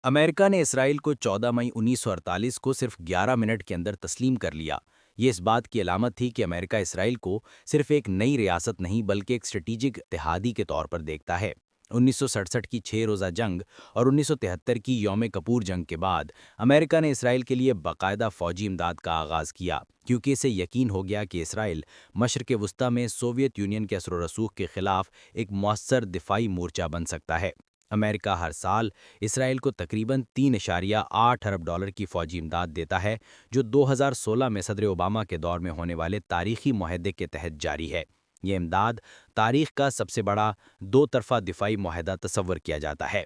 امریکہ نے اسرائیل کو 14 مئی 1948 کو صرف 11 منٹ کے اندر تسلیم کر لیا۔ یہ اس بات کی علامت تھی کہ امریکہ اسرائیل کو صرف ایک نئی ریاست نہیں بلکہ ایک اسٹریٹجک اتحادی کے طور پر دیکھتا ہے۔ 1967 کی 6 روزہ جنگ اور 1973 کی یوم کپور جنگ کے بعد امریکہ نے اسرائیل کے لیے باقاعدہ فوجی امداد کا آغاز کیا، کیونکہ اسے یقین ہو گیا کہ اسرائیل مشرق وسطیٰ میں سوویت یونین کے اثر و رسوخ کے خلاف ایک مؤثر دفاعی مورچہ بن سکتا ہے۔ امریکہ ہر سال اسرائیل کو تقریباً 3.8 ارب ڈالر کی فوجی امداد دیتا ہے، جو 2016 میں صدر اوباما کے دور میں ہونے والے تاریخی معاہدے کے تحت جاری ہے۔ یہ امداد تاریخ کا سب سے بڑا دو طرفہ دفاعی معاہدہ تصور کیا جاتا ہے۔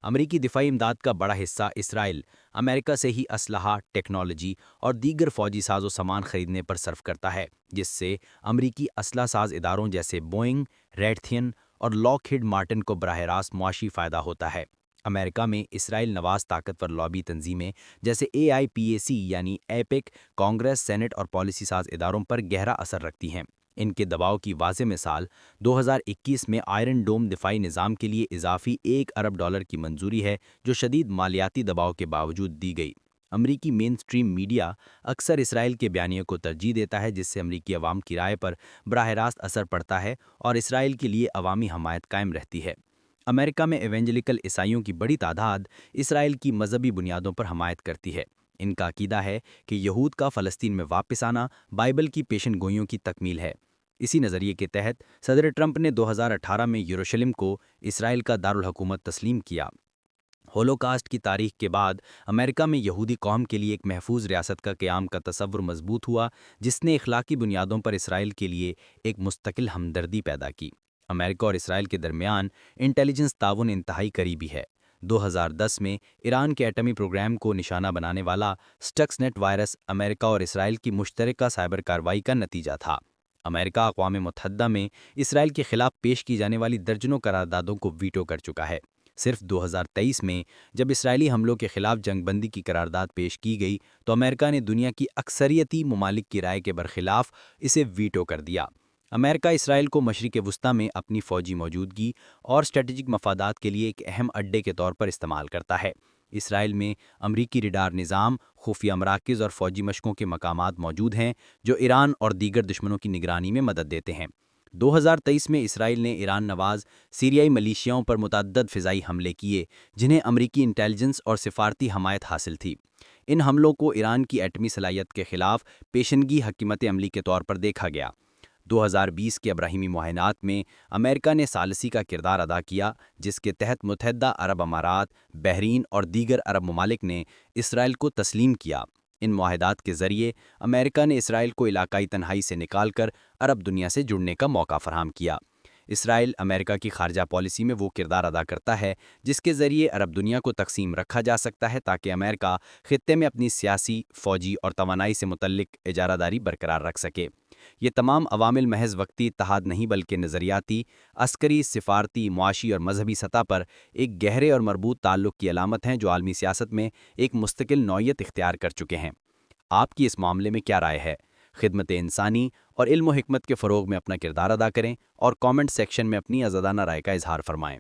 امریکی دفاعی امداد کا بڑا حصہ اسرائیل امریکہ سے ہی اسلحہ، ٹیکنالوجی اور دیگر فوجی ساز و سامان خریدنے پر صرف کرتا ہے، جس سے امریکی اسلحہ ساز اداروں جیسے بوئنگ، ریٹھین اور لاک ہیڈ مارٹن کو براہ راست معاشی فائدہ ہوتا ہے۔ امریکہ میں اسرائیل نواز طاقتور لابی تنظیمیں جیسے AIPAC یعنی ایپیک، کانگریس، سینٹ اور پالیسی ساز اداروں پر گہرا اثر رکھتی ہیں۔ ان کے دباؤ کی واضح مثال 2021 میں آئرن ڈوم دفاعی نظام کے لیے اضافی 1 ارب ڈالر کی منظوری ہے، جو شدید مالیاتی دباؤ کے باوجود دی گئی۔ امریکی مین سٹریم میڈیا اکثر اسرائیل کے بیانیے کو ترجیح دیتا ہے، جس سے امریکی عوام کی رائے پر براہ راست اثر پڑتا ہے اور اسرائیل کے لیے عوامی حمایت قائم رہتی ہے۔ امریکہ میں ایونجلیکل عیسائیوں کی بڑی تعداد اسرائیل کی مذہبی بنیادوں پر حمایت کرتی ہے۔ ان کا عقیدہ ہے کہ یہود کا فلسطین میں واپس آنا بائبل کی پیشن گوئیوں کی تکمیل ہے۔ اسی نظریے کے تحت صدر ٹرمپ نے 2018 میں یروشلم کو اسرائیل کا دارالحکومت تسلیم کیا۔ ہولوکاسٹ کی تاریخ کے بعد امریکہ میں یہودی قوم کے لیے ایک محفوظ ریاست کا قیام کا تصور مضبوط ہوا، جس نے اخلاقی بنیادوں پر اسرائیل کے لیے ایک مستقل ہمدردی پیدا کی۔ امریکہ اور اسرائیل کے درمیان انٹیلیجنس تعاون انتہائی قریبی ہے۔ 2010 میں ایران کے ایٹمی پروگرام کو نشانہ بنانے والا سٹکس نیٹ وائرس امریکہ اور اسرائیل کی مشترکہ سائبر کارروائی کا نتیجہ تھا۔ امریکہ اقوام متحدہ میں اسرائیل کے خلاف پیش کی جانے والی درجنوں قراردادوں کو ویٹو کر چکا ہے۔ صرف 2023 میں جب اسرائیلی حملوں کے خلاف جنگ بندی کی قرارداد پیش کی گئی تو امریکہ نے دنیا کی اکثریتی ممالک کی رائے کے برخلاف اسے ویٹو کر دیا۔ امریکہ اسرائیل کو مشرق وسطیٰ میں اپنی فوجی موجودگی اور اسٹریٹجک مفادات کے لیے ایک اہم اڈے کے طور پر استعمال کرتا ہے۔ اسرائیل میں امریکی ریڈار نظام، خفیہ مراکز اور فوجی مشقوں کے مقامات موجود ہیں، جو ایران اور دیگر دشمنوں کی نگرانی میں مدد دیتے ہیں۔ 2023 میں اسرائیل نے ایران نواز سیریائی ملیشیاؤں پر متعدد فضائی حملے کیے، جنہیں امریکی انٹیلیجنس اور سفارتی حمایت حاصل تھی۔ ان حملوں کو ایران کی ایٹمی صلاحیت کے خلاف پیشنگی حکمت عملی کے طور پر دیکھا گیا۔ 2020 کے ابراہیمی معاہدات میں امریکہ نے ثالثی کا کردار ادا کیا، جس کے تحت متحدہ عرب امارات، بحرین اور دیگر عرب ممالک نے اسرائیل کو تسلیم کیا۔ ان معاہدات کے ذریعے امریکہ نے اسرائیل کو علاقائی تنہائی سے نکال کر عرب دنیا سے جڑنے کا موقع فراہم کیا۔ اسرائیل امریکہ کی خارجہ پالیسی میں وہ کردار ادا کرتا ہے جس کے ذریعے عرب دنیا کو تقسیم رکھا جا سکتا ہے، تاکہ امریکہ خطے میں اپنی سیاسی، فوجی اور توانائی سے متعلق اجارہ داری برقرار رکھ سکے۔ یہ تمام عوامل محض وقتی اتحاد نہیں بلکہ نظریاتی، عسکری، سفارتی، معاشی اور مذہبی سطح پر ایک گہرے اور مربوط تعلق کی علامت ہیں، جو عالمی سیاست میں ایک مستقل نوعیت اختیار کر چکے ہیں۔ آپ کی اس معاملے میں کیا رائے ہے؟ خدمت انسانی اور علم و حکمت کے فروغ میں اپنا کردار ادا کریں اور کامنٹ سیکشن میں اپنی آزادانہ رائے کا اظہار فرمائیں۔